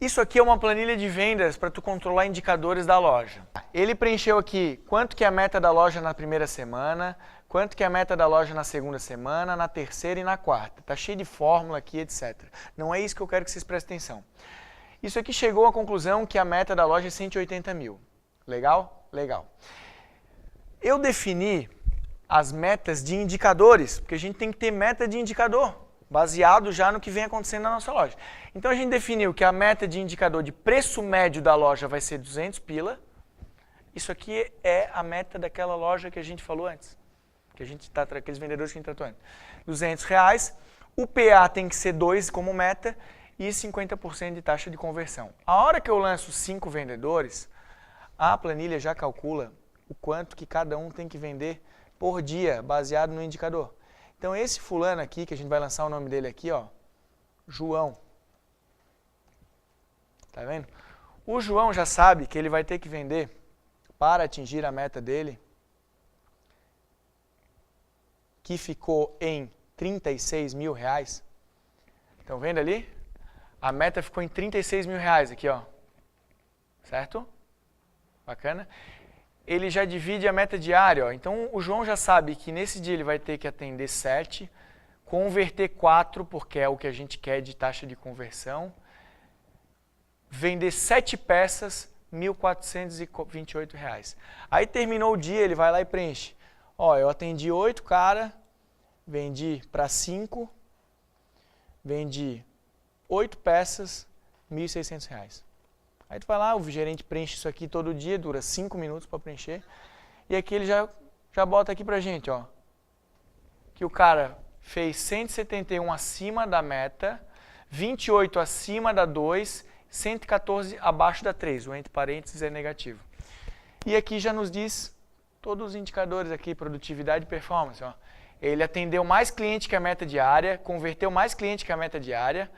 Isso aqui é uma planilha de vendas para tu controlar indicadores da loja. Ele preencheu aqui quanto que é a meta da loja na primeira semana, quanto que é a meta da loja na segunda semana, na terceira e na quarta. Tá cheio de fórmula aqui, etc. Não é isso que eu quero que vocês prestem atenção. Isso aqui chegou à conclusão que a meta da loja é 180 mil. Legal? Legal. Eu defini as metas de indicadores, porque a gente tem que ter meta de indicador, baseado já no que vem acontecendo na nossa loja. Então a gente definiu que a meta de indicador de preço médio da loja vai ser 200 pila. Isso aqui é a meta daquela loja que a gente falou antes, que a gente tá, aqueles vendedores que a gente tratou antes. 200 reais, o PA tem que ser 2 como meta e 50% de taxa de conversão. A hora que eu lanço 5 vendedores, a planilha já calcula o quanto que cada um tem que vender por dia, baseado no indicador. Então esse fulano aqui, que a gente vai lançar o nome dele aqui, ó, João. Tá vendo? O João já sabe que ele vai ter que vender, para atingir a meta dele, que ficou em 36 mil reais. Estão vendo ali? A meta ficou em 36 mil reais aqui, ó. Certo? Bacana. Ele já divide a meta diária, ó. Então o João já sabe que nesse dia ele vai ter que atender 7, converter 4, porque é o que a gente quer de taxa de conversão, vender 7 peças, R$ 1.428. Aí terminou o dia, ele vai lá e preenche. Ó, eu atendi 8 cara, vendi para 5, vendi 8 peças, R$ 1.600. Aí tu vai lá, o gerente preenche isso aqui todo dia, dura 5 minutos para preencher. E aqui ele já bota aqui pra gente, ó. Que o cara fez 171 acima da meta, 28 acima da 2, 114 abaixo da 3. O entre parênteses é negativo. E aqui já nos diz todos os indicadores aqui, produtividade e performance, ó. Ele atendeu mais cliente que a meta diária, converteu mais cliente que a meta diária.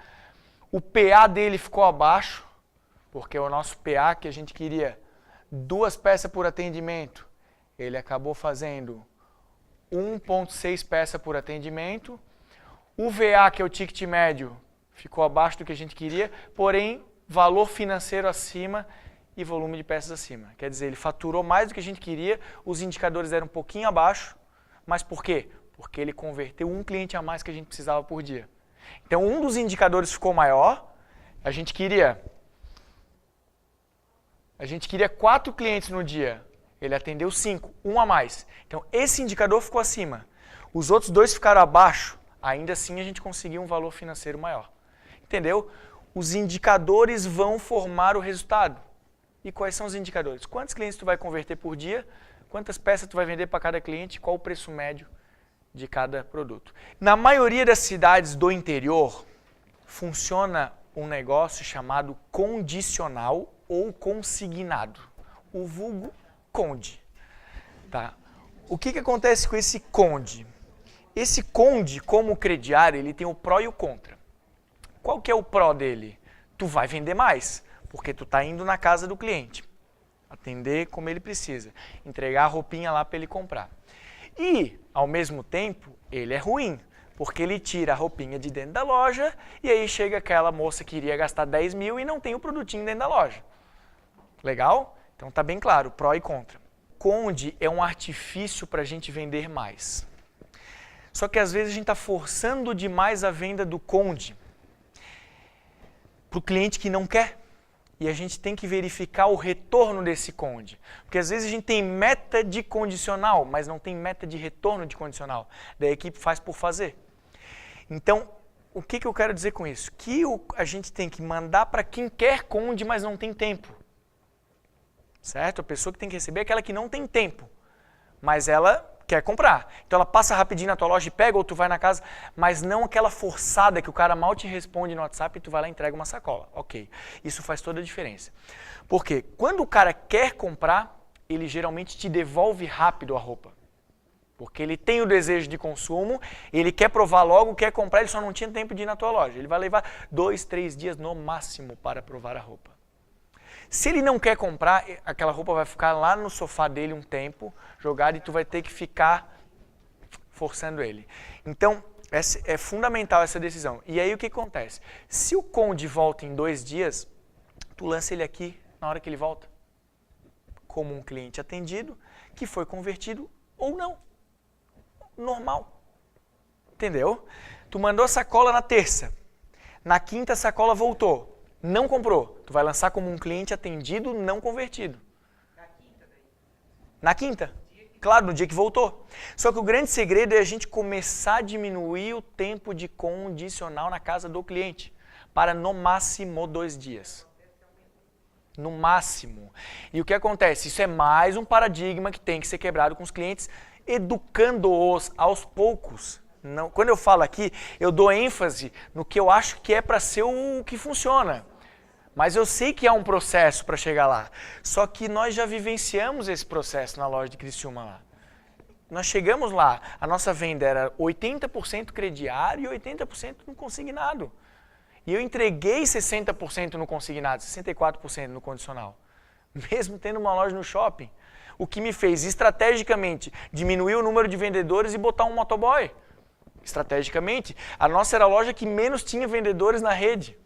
O PA dele ficou abaixo, porque o nosso PA, que a gente queria 2 peças por atendimento, ele acabou fazendo 1,6 peças por atendimento. O VA, que é o ticket médio, ficou abaixo do que a gente queria, porém, valor financeiro acima e volume de peças acima. Quer dizer, ele faturou mais do que a gente queria, os indicadores eram um pouquinho abaixo, mas por quê? Porque ele converteu um cliente a mais que a gente precisava por dia. Então, um dos indicadores ficou maior, a gente queria 4 clientes no dia, ele atendeu 5, um a mais. Então, esse indicador ficou acima. Os outros 2 ficaram abaixo, ainda assim a gente conseguiu um valor financeiro maior. Entendeu? Os indicadores vão formar o resultado. E quais são os indicadores? Quantos clientes tu vai converter por dia? Quantas peças tu vai vender para cada cliente? Qual o preço médio de cada produto? Na maioria das cidades do interior, funciona um negócio chamado condicional ou consignado, o vulgo conde. Tá? O que acontece com esse conde? Esse conde, como crediário, ele tem o pró e o contra. Qual que é o pró dele? Tu vai vender mais, porque tu está indo na casa do cliente, atender como ele precisa, entregar a roupinha lá para ele comprar. E, ao mesmo tempo, ele é ruim, porque ele tira a roupinha de dentro da loja e aí chega aquela moça que iria gastar 10 mil e não tem o produtinho dentro da loja. Legal? Então tá bem claro, pró e contra. Conde é um artifício para a gente vender mais. Só que às vezes a gente está forçando demais a venda do conde para o cliente que não quer. E a gente tem que verificar o retorno desse conde. Porque às vezes a gente tem meta de condicional, mas não tem meta de retorno de condicional. Daí a equipe faz por fazer. Então, o que eu quero dizer com isso? Que a gente tem que mandar para quem quer conde, mas não tem tempo. Certo? A pessoa que tem que receber é aquela que não tem tempo, mas ela quer comprar. Então ela passa rapidinho na tua loja e pega, ou tu vai na casa, mas não aquela forçada que o cara mal te responde no WhatsApp e tu vai lá e entrega uma sacola. Ok, isso faz toda a diferença. Porque quando o cara quer comprar, ele geralmente te devolve rápido a roupa. Porque ele tem o desejo de consumo, ele quer provar logo, quer comprar, ele só não tinha tempo de ir na tua loja. Ele vai levar 2, 3 dias no máximo para provar a roupa. Se ele não quer comprar, aquela roupa vai ficar lá no sofá dele um tempo, jogada, e tu vai ter que ficar forçando ele. Então, é fundamental essa decisão. E aí o que acontece? Se o conde volta em 2 dias, tu lança ele aqui na hora que ele volta. Como um cliente atendido que foi convertido ou não. Normal. Entendeu? Tu mandou a sacola na terça. Na quinta a sacola voltou. Não comprou. Tu vai lançar como um cliente atendido não convertido. Na quinta? Claro, no dia que voltou. Só que o grande segredo é a gente começar a diminuir o tempo de condicional na casa do cliente. Para no máximo 2 dias. No máximo. E o que acontece? Isso é mais um paradigma que tem que ser quebrado com os clientes, educando-os aos poucos. Não, quando eu falo aqui, eu dou ênfase no que eu acho que é para ser o que funciona. Mas eu sei que há um processo para chegar lá. Só que nós já vivenciamos esse processo na loja de Criciúma lá. Nós chegamos lá, a nossa venda era 80% crediário e 80% no consignado. E eu entreguei 60% no consignado, 64% no condicional. Mesmo tendo uma loja no shopping. O que me fez, estrategicamente, diminuir o número de vendedores e botar um motoboy. Estrategicamente. A nossa era a loja que menos tinha vendedores na rede.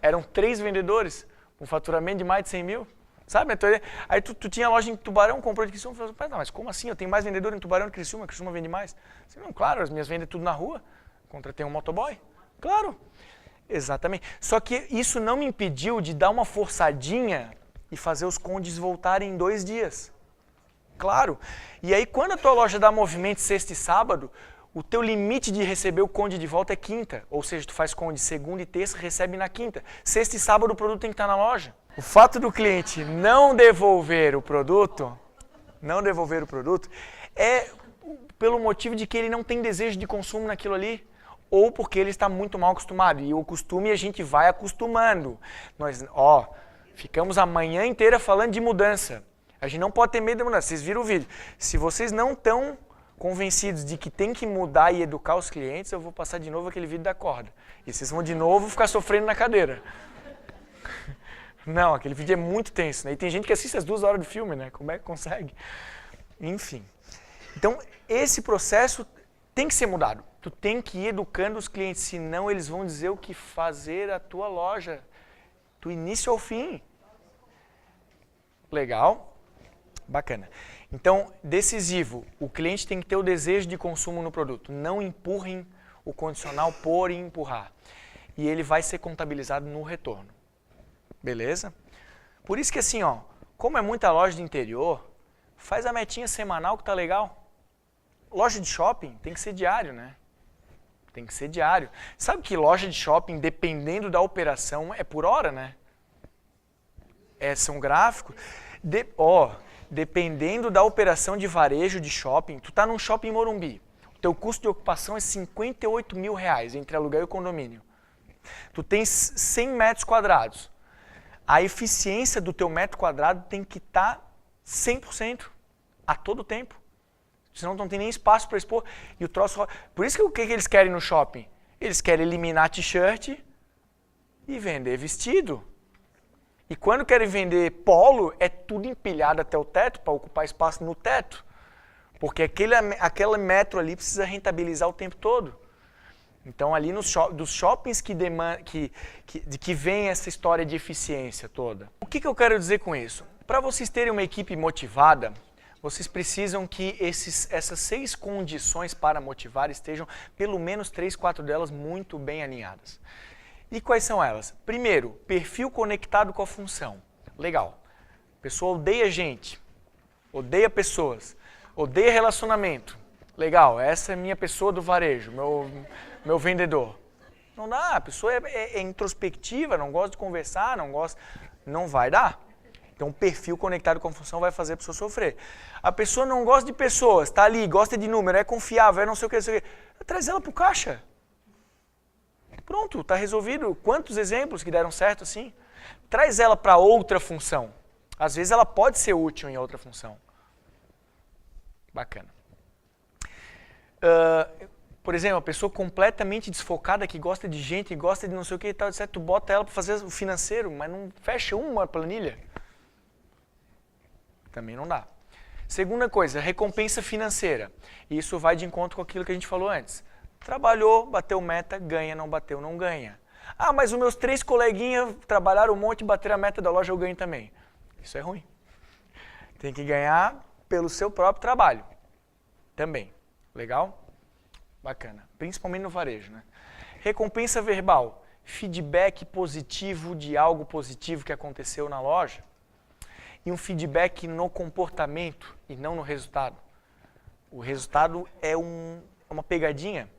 Eram 3 vendedores, com faturamento de mais de 100 mil. Sabe? Aí tu tinha loja em Tubarão, comprou de Criciúma, falou, mas como assim? Eu tenho mais vendedor em Tubarão que Criciúma vende mais. Assim, não, claro, as minhas vendem tudo na rua. Contratei um motoboy. Claro. Exatamente. Só que isso não me impediu de dar uma forçadinha e fazer os condes voltarem em 2 dias. Claro. E aí, quando a tua loja dá movimento sexta e sábado, o teu limite de receber o conde de volta é quinta. Ou seja, tu faz conde segunda e terça, recebe na quinta. Sexta e sábado o produto tem que estar na loja. O fato do cliente não devolver o produto é pelo motivo de que ele não tem desejo de consumo naquilo ali. Ou porque ele está muito mal acostumado. E o costume a gente vai acostumando. Nós, ficamos a manhã inteira falando de mudança. A gente não pode ter medo de mudança. Vocês viram o vídeo. Se vocês não estão convencidos de que tem que mudar e educar os clientes, eu vou passar de novo aquele vídeo da corda. E vocês vão de novo ficar sofrendo na cadeira. Não, aquele vídeo é muito tenso, né? E tem gente que assiste as 2 horas do filme, né? Como é que consegue? Enfim. Então, esse processo tem que ser mudado. Tu tem que ir educando os clientes, senão eles vão dizer o que fazer a tua loja, do início ao fim. Legal? Bacana. Então, decisivo, o cliente tem que ter o desejo de consumo no produto. Não empurrem o condicional por empurrar. E ele vai ser contabilizado no retorno. Beleza? Por isso que assim, como é muita loja de interior, faz a metinha semanal que tá legal. Loja de shopping tem que ser diário, né? Tem que ser diário. Sabe que loja de shopping, dependendo da operação, é por hora, né? São gráficos. Dependendo da operação de varejo de shopping, tu tá num shopping em Morumbi. O teu custo de ocupação é 58 mil reais entre aluguel e condomínio. Tu tens 100 metros quadrados. A eficiência do teu metro quadrado tem que estar 100% a todo tempo. Senão não tem nem espaço para expor. E o troço... Por isso que o que eles querem no shopping? Eles querem eliminar t-shirt e vender vestido. E quando querem vender polo, é tudo empilhado até o teto, para ocupar espaço no teto. Porque aquele metro ali precisa rentabilizar o tempo todo. Então ali dos shoppings que vem essa história de eficiência toda. O que eu quero dizer com isso? Para vocês terem uma equipe motivada, vocês precisam que essas 6 condições para motivar estejam, pelo menos 3, 4 delas, muito bem alinhadas. E quais são elas? Primeiro, perfil conectado com a função. Legal. A pessoa odeia gente, odeia pessoas, odeia relacionamento. Legal, essa é a minha pessoa do varejo, meu vendedor. Não dá, a pessoa é introspectiva, não gosta de conversar, não vai dar. Então, o perfil conectado com a função vai fazer a pessoa sofrer. A pessoa não gosta de pessoas, está ali, gosta de número, é confiável, é não sei o que, traz ela para o caixa. Pronto, está resolvido. Quantos exemplos que deram certo assim? Traz ela para outra função. Às vezes ela pode ser útil em outra função. Bacana. Por exemplo, uma pessoa completamente desfocada que gosta de gente, gosta de não sei o que e tal, etc. Tu bota ela para fazer o financeiro, mas não fecha uma planilha. Também não dá. Segunda coisa, recompensa financeira. Isso vai de encontro com aquilo que a gente falou antes. Trabalhou, bateu meta, ganha, não bateu, não ganha. Ah, mas os meus 3 coleguinhas trabalharam um monte e bateram a meta da loja, eu ganho também. Isso é ruim. Tem que ganhar pelo seu próprio trabalho. Também. Legal? Bacana. Principalmente no varejo, né? Recompensa verbal. Feedback positivo de algo positivo que aconteceu na loja. E um feedback no comportamento e não no resultado. O resultado é uma pegadinha,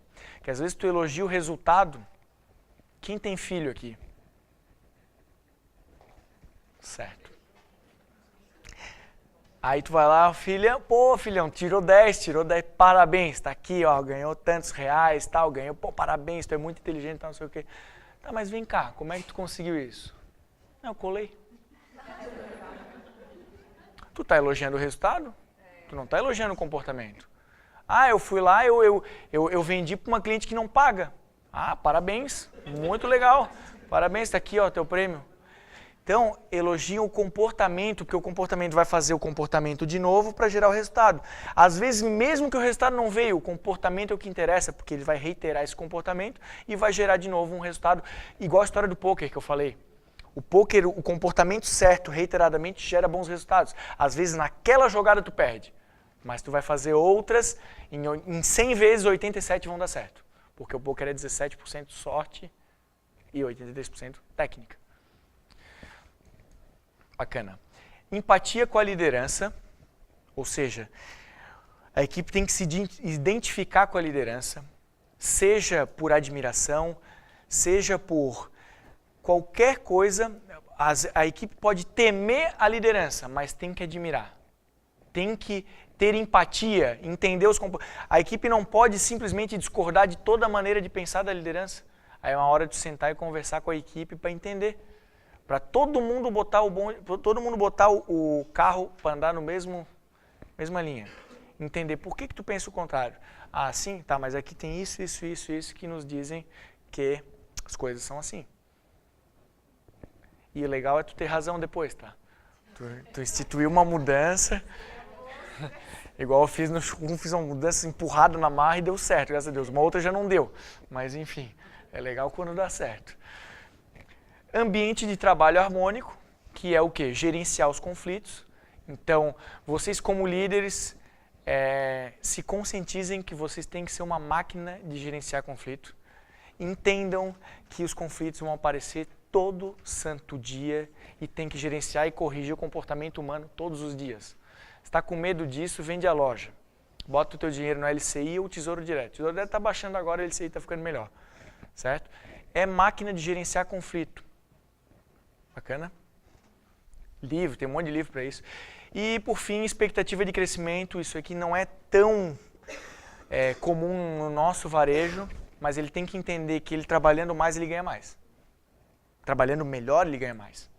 que às vezes tu elogia o resultado. Quem tem filho aqui? Certo. Aí tu vai lá, filha, pô, filhão, tirou 10, parabéns, tá aqui, ó, ganhou tantos reais, tal, ganhou, pô, parabéns, tu é muito inteligente, tal, não sei o quê. Tá, mas vem cá, como é que tu conseguiu isso? Não, eu colei. Tu tá elogiando o resultado? Tu não tá elogiando o comportamento. Ah, eu fui lá, eu vendi para uma cliente que não paga. Ah, parabéns, muito legal. Parabéns, tá aqui, ó, teu prêmio. Então, elogiam o comportamento, porque o comportamento vai fazer o comportamento de novo para gerar o resultado. Às vezes, mesmo que o resultado não veio, o comportamento é o que interessa, porque ele vai reiterar esse comportamento e vai gerar de novo um resultado, igual a história do poker que eu falei. O poker, o comportamento certo, reiteradamente, gera bons resultados. Às vezes, naquela jogada tu perde, mas tu vai fazer outras, em 100 vezes, 87 vão dar certo. Porque o poker é 17% sorte e 83% técnica. Bacana. Empatia com a liderança, ou seja, a equipe tem que se identificar com a liderança, seja por admiração, seja por qualquer coisa. A equipe pode temer a liderança, mas tem que admirar. Tem que ter empatia, entender os comportamentos. A equipe não pode simplesmente discordar de toda a maneira de pensar da liderança. Aí é uma hora de sentar e conversar com a equipe para entender. Para todo mundo botar o carro para andar no mesma linha. Entender por que tu pensa o contrário. Ah, sim? Tá, mas aqui tem isso que nos dizem que as coisas são assim. E o legal é tu ter razão depois, tá? Tu instituiu uma mudança, igual eu fiz uma mudança empurrada na marra e deu certo, graças a Deus. Uma outra já não deu, mas enfim, é legal quando dá certo. Ambiente de trabalho harmônico, que é o quê? Gerenciar os conflitos. Então, vocês como líderes, se conscientizem que vocês têm que ser uma máquina de gerenciar conflito. Entendam que os conflitos vão aparecer todo santo dia e tem que gerenciar e corrigir o comportamento humano todos os dias. Se está com medo disso, vende a loja. Bota o teu dinheiro no LCI ou Tesouro Direto. O Tesouro Direto está baixando agora, o LCI está ficando melhor. Certo? É máquina de gerenciar conflito. Bacana? Livro, tem um monte de livro para isso. E, por fim, expectativa de crescimento. Isso aqui não é tão comum no nosso varejo, mas ele tem que entender que ele trabalhando mais, ele ganha mais. Trabalhando melhor, ele ganha mais.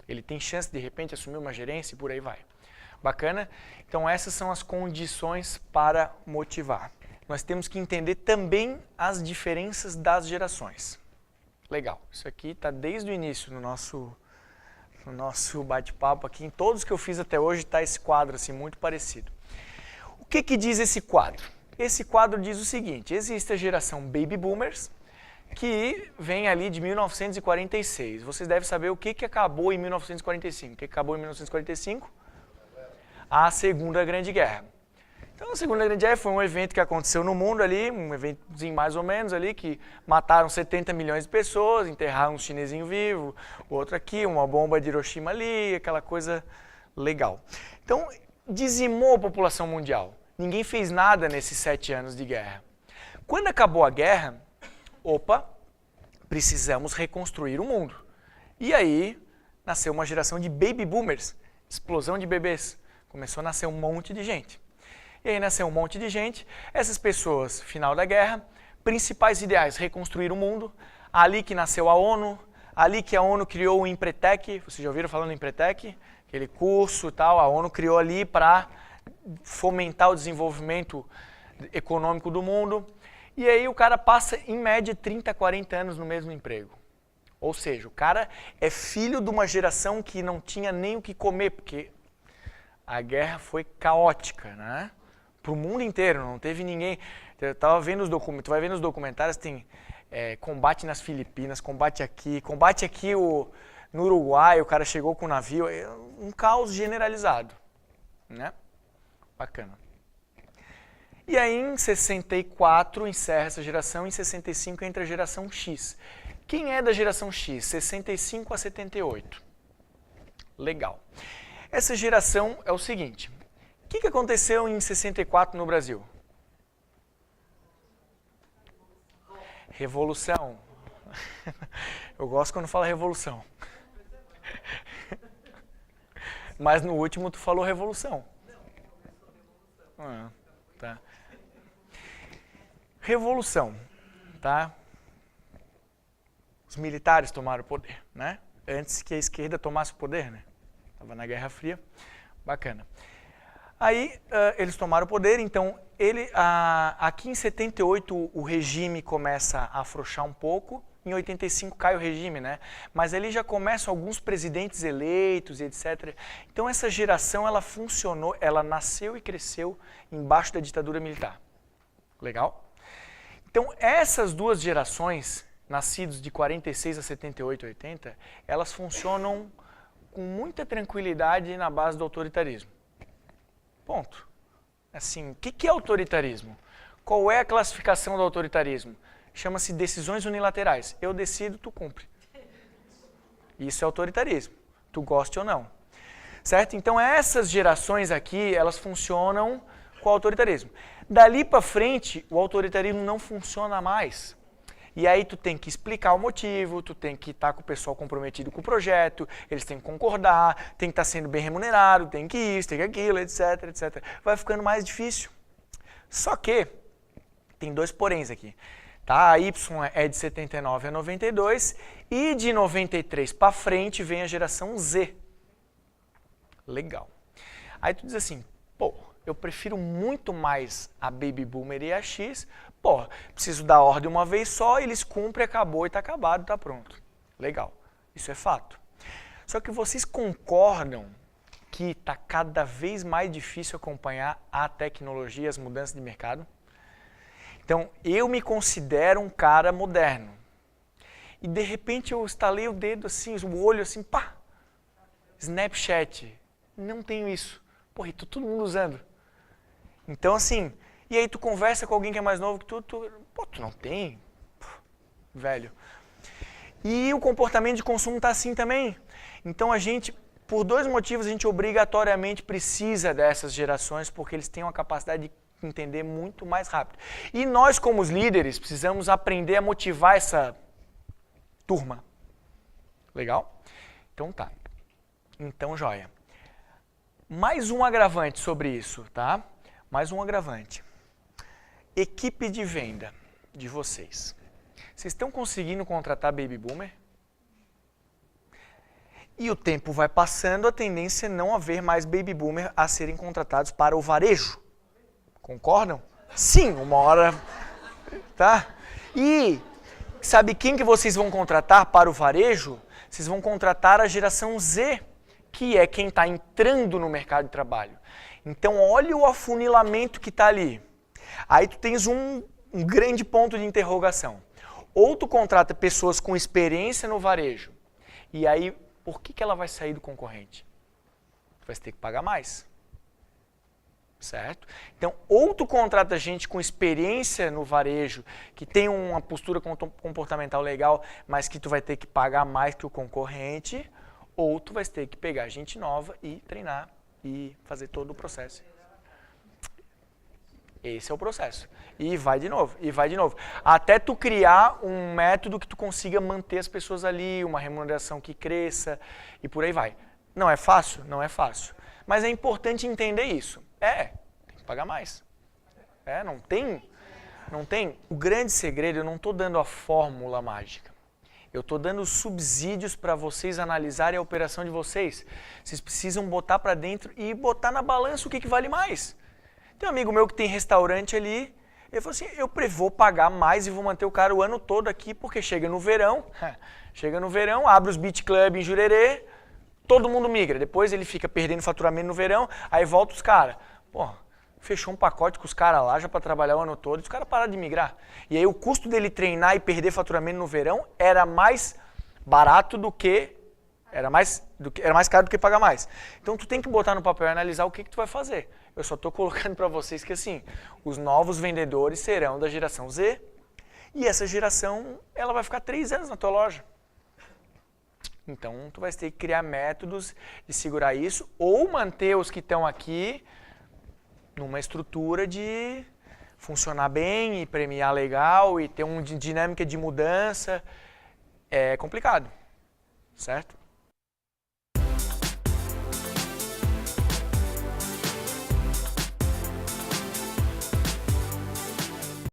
Ele tem chance, de repente, assumir uma gerência e por aí vai. Bacana? Então, essas são as condições para motivar. Nós temos que entender também as diferenças das gerações. Legal, isso aqui está desde o início no nosso bate-papo aqui. Em todos que eu fiz até hoje está esse quadro assim, muito parecido. O que diz esse quadro? Esse quadro diz o seguinte: existe a geração Baby Boomers, que vem ali de 1946. Vocês devem saber o que acabou em 1945. O que acabou em 1945? A Segunda Grande Guerra. Então, a Segunda Grande Guerra foi um evento que aconteceu no mundo ali, um eventozinho mais ou menos ali, que mataram 70 milhões de pessoas, enterraram um chinesinho vivo, outro aqui, uma bomba de Hiroshima ali, aquela coisa legal. Então, dizimou a população mundial. Ninguém fez nada nesses 7 anos de guerra. Quando acabou a guerra, precisamos reconstruir o mundo. E aí, nasceu uma geração de baby boomers, explosão de bebês. Começou a nascer um monte de gente. E aí nasceu um monte de gente, essas pessoas, final da guerra, principais ideais, reconstruir o mundo, ali que nasceu a ONU, ali que a ONU criou o Empretec, vocês já ouviram falando do Empretec? Aquele curso e tal, a ONU criou ali para fomentar o desenvolvimento econômico do mundo. E aí o cara passa, em média, 30, 40 anos no mesmo emprego. Ou seja, o cara é filho de uma geração que não tinha nem o que comer, porque a guerra foi caótica, né? Para o mundo inteiro, não teve ninguém. Eu tava vendo os documentários, tem combate nas Filipinas, combate aqui no Uruguai, o cara chegou com o navio, um caos generalizado, né? Bacana. E aí em 64 encerra essa geração, em 65 entra a geração X. Quem é da geração X? 65 a 78. Legal. Essa geração é o seguinte, o que aconteceu em 64 no Brasil? Revolução. Eu gosto quando fala revolução. Mas no último tu falou revolução. Tá. Revolução, tá? Os militares tomaram o poder, né? Antes que a esquerda tomasse o poder, né? Tava na Guerra Fria. Bacana. Aí eles tomaram o poder, então aqui em 78 o regime começa a afrouxar um pouco, em 85 cai o regime, né? Mas ali já começam alguns presidentes eleitos e etc. Então essa geração ela funcionou, ela nasceu e cresceu embaixo da ditadura militar. Legal? Então essas duas gerações, nascidos de 46 a 78, 80, elas funcionam com muita tranquilidade na base do autoritarismo. Ponto. Assim, o que é autoritarismo? Qual é a classificação do autoritarismo? Chama-se decisões unilaterais. Eu decido, tu cumpre. Isso é autoritarismo. Tu goste ou não. Certo? Então essas gerações aqui, elas funcionam com o autoritarismo. Dali para frente, o autoritarismo não funciona mais. E aí tu tem que explicar o motivo, tu tem que estar com o pessoal comprometido com o projeto, eles têm que concordar, tem que estar sendo bem remunerado, tem que isso, tem que aquilo, etc, etc. Vai ficando mais difícil. Só que tem dois poréns aqui. Tá? A Y é de 79 a 92 e de 93 para frente vem a geração Z. Legal. Aí tu diz assim, pô, eu prefiro muito mais a Baby Boomer e a X, pô, preciso dar ordem uma vez só, eles cumprem, acabou e tá acabado, tá pronto. Legal, isso é fato. Só que vocês concordam que tá cada vez mais difícil acompanhar a tecnologia, as mudanças de mercado? Então, eu me considero um cara moderno. E de repente eu estalei o dedo assim, o olho assim, pá! Snapchat. Não tenho isso. Porra, e tô todo mundo usando. Então assim, e aí tu conversa com alguém que é mais novo que tu não tem? Velho. E o comportamento de consumo tá assim também. Então a gente, por dois motivos, a gente obrigatoriamente precisa dessas gerações, porque eles têm uma capacidade de entender muito mais rápido. E nós, como os líderes, precisamos aprender a motivar essa turma. Legal? Então tá. Então, joia. Mais um agravante sobre isso, tá? Mais um agravante. Equipe de venda de vocês. Vocês estão conseguindo contratar Baby Boomer? E o tempo vai passando, a tendência é não haver mais Baby Boomer a serem contratados para o varejo. Concordam? Sim, uma hora, tá? E sabe quem que vocês vão contratar para o varejo? Vocês vão contratar a geração Z, que é quem está entrando no mercado de trabalho. Então, olha o afunilamento que está ali. Aí tu tens um grande ponto de interrogação. Ou tu contrata pessoas com experiência no varejo, e aí, por que ela vai sair do concorrente? Tu vai ter que pagar mais. Certo? Então, ou tu contrata gente com experiência no varejo, que tem uma postura comportamental legal, mas que tu vai ter que pagar mais que o concorrente, ou tu vai ter que pegar gente nova e treinar e fazer todo o processo. Esse é o processo. E vai de novo, e vai de novo. Até tu criar um método que tu consiga manter as pessoas ali, uma remuneração que cresça e por aí vai. Não é fácil? Não é fácil. Mas é importante entender isso. Tem que pagar mais. Não tem. O grande segredo, eu não estou dando a fórmula mágica. Eu estou dando subsídios para vocês analisarem a operação de vocês. Vocês precisam botar para dentro e botar na balança o que vale mais. Tem um amigo meu que tem restaurante ali, ele falou assim, eu vou pagar mais e vou manter o cara o ano todo aqui, porque chega no verão, abre os beach club em Jurerê, todo mundo migra. Depois ele fica perdendo faturamento no verão, aí volta os caras. Pô, fechou um pacote com os caras lá já para trabalhar o ano todo, e os caras pararam de migrar. E aí o custo dele treinar e perder faturamento no verão era mais barato do que era mais caro do que pagar mais. Então tu tem que botar no papel e analisar o que tu vai fazer. Eu só estou colocando para vocês que assim, os novos vendedores serão da geração Z e essa geração ela vai ficar 3 anos na tua loja. Então tu vai ter que criar métodos de segurar isso ou manter os que estão aqui numa estrutura de funcionar bem e premiar legal e ter uma dinâmica de mudança. É complicado, certo?